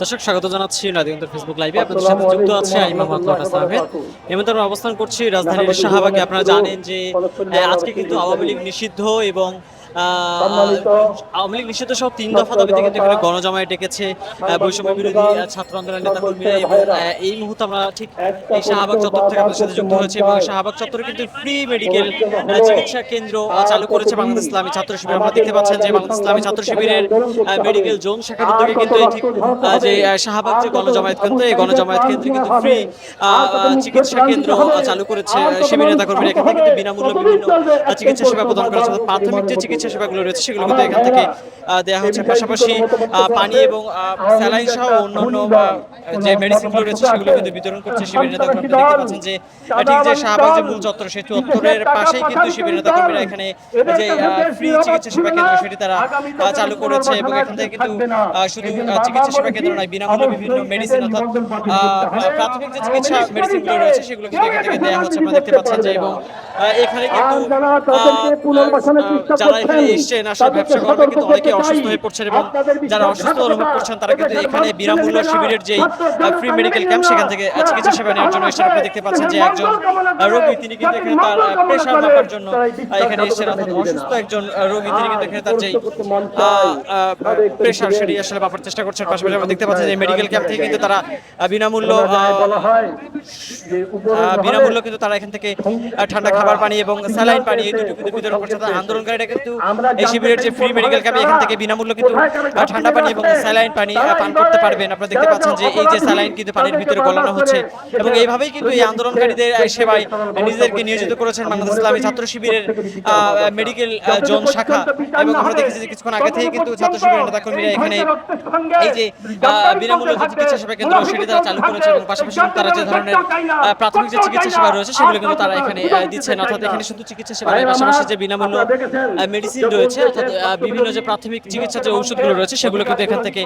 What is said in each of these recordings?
দর্শক স্বাগত জানাচ্ছি নদীগঞ্জ ফেসবুক লাইভে আপনাদের সাথে যুক্ত আছে আমি মোহাম্মদ লটাস আহমেদ। এই মুহূর্তে আমরা অবস্থান করছি রাজধানীর শাহবাগে। আপনারা জানেন যে আজকে কিন্তু আওয়ামী লীগ নিষিদ্ধ এবং আওয়ামী লীগ নিষিদ্ধ সহ ৩ দফা দাবিতে কিন্তু এখানে গণজমায়েত ডেকেছে বৈষম্য বিরোধী ছাত্র আন্দোলনের নেতাকর্মীরা। এবং এই মুহূর্তে আমরা ঠিক এই শাহবাগ চত্বর থেকে আপনাদের সাথে যুক্ত হয়েছে এবং শাহবাগ চত্বরে কিন্তু ফ্রি মেডিকেল চিকিৎসা কেন্দ্র চালু করেছে বাংলাদেশ ইসলামী ছাত্র শিবির। আপনারা দেখতে পাচ্ছেন যে বাংলাদেশ ইসলামী ছাত্র শিবিরের মেডিকেল জোন শাখার উদ্যোগে কিন্তু এই ঠিক যে শাহবাগ যে গণজমায়েত কেন্দ্র, এই গণজমায়েত কেন্দ্রে কিন্তু ফ্রি চিকিৎসা কেন্দ্র চালু করেছে শিবির নেতাকর্মীরা। এখান থেকে কিন্তু বিনামূল্যে বিভিন্ন চিকিৎসা সেবা প্রদান করা হচ্ছে। প্রাথমিক যে চিকিৎসা সেবাগুলো রয়েছে সেগুলো কিন্তু এখান থেকে দেওয়া হচ্ছে। পাশাপাশি পানি এবং স্যালাইন সহ অন্যান্য যে মেডিসিনগুলো রয়েছে সেগুলো কিন্তু বিতরণ করছে শিবির নেতাকর্মীরা। দেখতে পাচ্ছেন যে ঠিক যে শাহবাগ যে মূল চত্বর, সেই চত্বরের পাশেই কিন্তু শিবির নেতাকর্মীরা এখানে যে ফ্রি চিকিৎসা সেবা কেন্দ্র সেটি তারা চালু করেছে। এবং এখান থেকে কিন্তু শুধু চিকিৎসা সেবা কেন্দ্র নয়, বিনামূল্যে বিভিন্ন মেডিসিন অর্থাৎ প্রাথমিক যে চিকিৎসা মেডিসিনগুলো রয়েছে সেগুলো কিন্তু এখান থেকে দেওয়া হচ্ছে। আপনারা দেখতে পাচ্ছেন যে এবং এখানে কিন্তু যারা এখানে এসছেন আসলে ব্যবসা করবে কিন্তু অনেকে অসুস্থ হয়ে পড়ছেন এবং যারা অসুস্থ অনুভব করছেন তারা কিন্তু এখানে বিনামূল্য শিবিরের যেই ফ্রি মেডিকেল ক্যাম্প সেখান থেকে চিকিৎসা সেবা নেওয়ার জন্য এসেছেন। আপনারা দেখতে পাচ্ছেন যে একজন রোগী তিনি কিন্তু এখানে তার প্রেশার মাপার জন্য এখানে এসেছেন, অর্থাৎ অসুস্থ একজন রোগী তিনি কিন্তু এখানে তার যেই প্রেশার সেটি আসলে মাপার চেষ্টা করছেন। পাশাপাশি আমরা দেখতে পাচ্ছি যে মেডিকেল ক্যাম্প থেকে কিন্তু তারা বিনামূল্য কিন্তু তারা এখান থেকে ঠান্ডা খাবার পানি এবং স্যালাইন পানি এই দুটো কিন্তু বিতরণ করছে। আন্দোলনকারীরা কিন্তু এই শিবিরের যে ফ্রি মেডিকেল ক্যাম্প এখান থেকে বিনামূল্যে কিন্তু ঠান্ডা পানি এবং স্যালাইন পানি পান করতে পারবেন। আপনারা দেখতে পাচ্ছেন যে এই যে স্যালাইন কিন্তু পানির ভিতরে গলানো হচ্ছে এবং এইভাবেই কিন্তু এই আন্দোলনকারীদের সেবায় নিজেদেরকে নিয়োজিত করেছেন বাংলাদেশ ইসলামী ছাত্র শিবিরের মেডিকেল জোন শাখা। এবং আমরা দেখেছি যে কিছুক্ষণ আগে থেকে কিন্তু ছাত্র শিবিরের নেতাকর্মীরা এখানে এই যে বিনামূল্যে যে চিকিৎসা সেবা কেন্দ্র সেটি তারা চালু করেছে এবং পাশাপাশি তারা যে ধরনের প্রাথমিক যে চিকিৎসা সেবা রয়েছে সেগুলো কিন্তু তারা এখানে দিচ্ছেন। অর্থাৎ এখানে শুধু চিকিৎসা সেবা নয়, পাশাপাশি যে বিনামূল্য মেডিসিন রয়েছে অর্থাৎ বিভিন্ন যে প্রাথমিক চিকিৎসা যে ঔষধগুলো রয়েছে সেগুলো কিন্তু এখান থেকে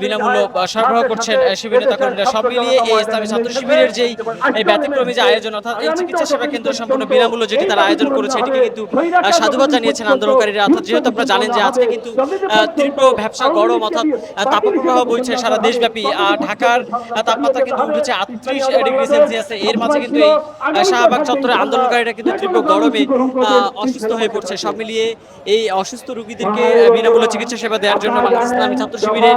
বিনামূল্য সরবরাহ করছেন শিবির নেতাকর্মীরা। সব মিলিয়ে এই ইসলামী ছাত্র শিবিরের যেই এই ব্যতিক্রমী যে আয়োজন অর্থাৎ এই চিকিৎসা সেবা কেন্দ্র সম্পূর্ণ বিনামূল্য যেটি তারা আয়োজন করেছে এটিকে কিন্তু সাধুবাদ জানিয়েছেন আন্দোলনকারীরা। অর্থাৎ যেহেতু আপনারা জানেন যে আজকে কিন্তু তীব্র ব্যবসা গরম অর্থাৎ তাপপ্রবাহ বইছে সারা দেশব্যাপী। ঢাকার তাপমাত্রা কিন্তু উঠেছে 38°C। এর মাঝে কিন্তু এই শাহবাগ চত্বরে আন্দোলনকারীরা কিন্তু তীব্র গরমে অসুস্থ হয়ে পড়ছে। সব মিলিয়ে এই অসুস্থ রোগীদেরকে বিনামূল্য চিকিৎসা সেবা দেওয়ার জন্য বাংলাদেশ ইসলামী ছাত্র শিবিরের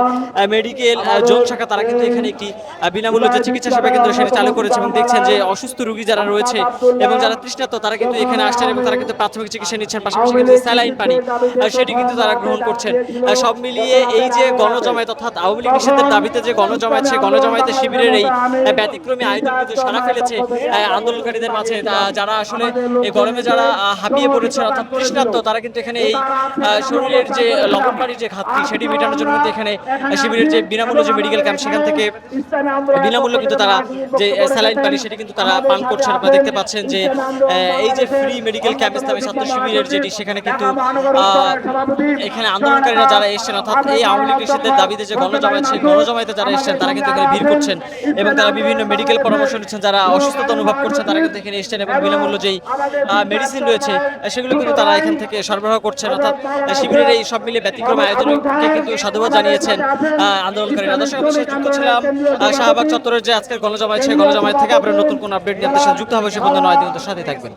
মেডিকেল জোন শাখা তারা কিন্তু এখানে একটি বিনামূল্য যে চিকিৎসা সেবা কেন্দ্র সেটি চালু করেছে। এবং দেখছেন যে অসুস্থ রোগী যারা রয়েছে এবং যারা তৃষ্ণার্ত তারা কিন্তু এখানে আসছেন এবং তারা কিন্তু প্রাথমিক চিকিৎসা নিচ্ছেন। পাশাপাশি কিন্তু স্যালাইন পানি সেটি কিন্তু তারা গ্রহণ করছেন। সব মিলিয়ে এই যে গণজমায়েত অর্থাৎ আওয়ামী লীগ নিষিদ্ধের দাবিতে যে গণজমায়েত, সেই গণজমায়েতে শিবিরের এই ব্যতিক্রমী আয়োজন কিন্তু সাড়া ফেলেছে আন্দোলনকারীদের মাঝে। যারা আসলে এই গরমে যারা হাঁপিয়ে পড়েছে অর্থাৎ তৃষ্ণার্ত তারা কিন্তু এখানে এই শরীরের যে লবণ পানির যে ঘাটতি সেটি মেটানোর জন্য কিন্তু এখানে শিবিরের যে বিনামূল্য যে মেডিকেল ক্যাম্প সেখান থেকে বিনামূল্যে কিন্তু তারা যে স্যালাইন পানি সেটি কিন্তু তারা পান করছেন। আপনারা দেখতে পাচ্ছেন যে এই যে ফ্রি মেডিকেল ক্যাম্প ইসলামী ছাত্র শিবিরের যেটি সেখানে কিন্তু এখানে আন্দোলনকারীরা যারা এসেছেন অর্থাৎ এই আওয়ামী লীগ নিষিদ্ধের দাবিতে যে গণজমায়েত, সেই গণজমায়েতে যারা এসেছেন তারা কিন্তু এখানে ভিড় করছেন এবং তারা বিভিন্ন মেডিকেল পরামর্শ নিচ্ছেন। যারা অসুস্থতা অনুভব করছেন তারা কিন্তু এখানে এসেছেন এবং বিনামূল্য যেই মেডিসিন রয়েছে সেগুলো কিন্তু তারা এখান থেকে সরবরাহ করছেন। অর্থাৎ শিবিরের এই সব মিলিয়ে ব্যতিক্রম আয়োজনকে কিন্তু সাধুবাদ জানিয়েছেন আন্দোলনকারীরা। দর্শক আমরা সাথে যুক্ত ছিলাম শাহবাগ চত্বরের যে আজকের গণজমায়েত, সেই গণজমায়েত থেকে আমরা নতুন কোন আপডেট নিয়ে আপনাদের সাথে যুক্ত হবে। সে বন্ধু নয় দিন সাথে থাকবেন।